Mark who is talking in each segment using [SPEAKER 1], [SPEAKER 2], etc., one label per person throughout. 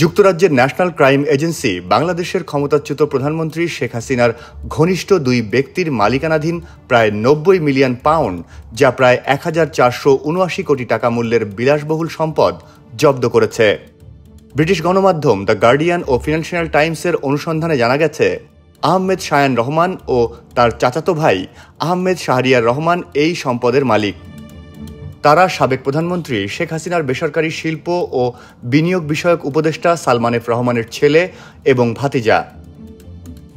[SPEAKER 1] যুক্তরাজ্যের national crime agency বাংলাদেশের ক্ষমতাচ্যুত প্রধানমন্ত্রী শেখ হাসিনার ঘনিষ্ঠ দুই ব্যক্তির মালিকানাধীন প্রায় ৯০ মিলিয়ন পাউন্ড, যা প্রায় ১,৪৭৯ কোটি টাকা মূল্যের বিলাসবহুল সম্পদ জব্দ করেছে। ব্রিটিশ গণমাধ্যম দ্য গার্ডিয়ান ও ফিনান্সিয়াল টাইমসের অনুসন্ধানে জানা গেছে, আহমেদ শায়ান রহমান ও তার চাচাতো ভাই আহমেদ শাহরিয়ার রহমান এই সম্পদের মালিক। তারা সাবেক প্রধানমন্ত্রী শেখ হাসিনার বেসরকারি শিল্প ও বিনিয়োগ বিষয়ক উপদেষ্টা সালমান এফ রহমানের ছেলে এবং ভাতিজা।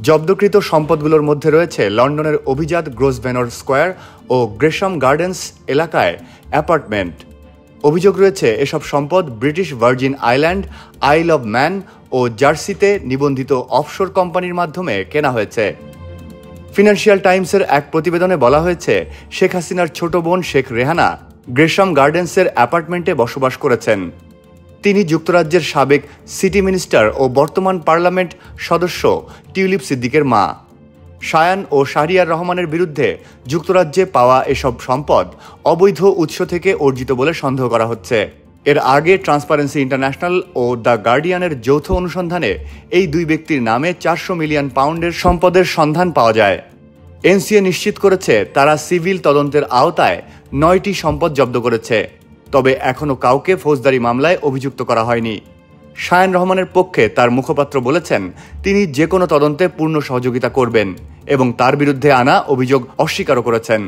[SPEAKER 1] জব্দকৃত সম্পদগুলোর মধ্যে রয়েছে লন্ডনের অভিজাত গ্রোসভেনর স্কোয়ার ও গ্রেশাম গার্ডেন্স এলাকায় অ্যাপার্টমেন্ট। অভিযোগ রয়েছে এসব সম্পদ ব্রিটিশ ভার্জিন আইল্যান্ড, আইল অব ম্যান ও জার্সিতে নিবন্ধিত অফশোর কোম্পানির মাধ্যমে কেনা হয়েছে। ফিনান্সিয়াল টাইমসের এক প্রতিবেদনে বলা হয়েছে, শেখ হাসিনার ছোট বোন শেখ রেহানা গ্রেশাম গার্ডেন্সের অ্যাপার্টমেন্টে বসবাস করেছেন। তিনি যুক্তরাজ্যের সাবেক সিটি মিনিস্টার ও বর্তমান পার্লামেন্ট সদস্য টিউলিপ সিদ্দিকের মা। শায়ান ও শাহরিয়ার রহমানের বিরুদ্ধে যুক্তরাজ্যে পাওয়া এসব সম্পদ অবৈধ উৎস থেকে অর্জিত বলে সন্দেহ করা হচ্ছে। এর আগে ট্রান্সপারেন্সি ইন্টারন্যাশনাল ও দ্য গার্ডিয়ানের যৌথ অনুসন্ধানে এই দুই ব্যক্তির নামে ৪০০ মিলিয়ন পাউন্ডের সম্পদের সন্ধান পাওয়া যায়। এনসিএ নিশ্চিত করেছে, তারা সিভিল তদন্তের আওতায় ৯টি সম্পদ জব্দ করেছে, তবে এখনও কাউকে ফৌজদারি মামলায় অভিযুক্ত করা হয়নি। শায়ান রহমানের পক্ষে তার মুখপাত্র বলেছেন, তিনি যে কোনো তদন্তে পূর্ণ সহযোগিতা করবেন এবং তার বিরুদ্ধে আনা অভিযোগ অস্বীকারও করেছেন।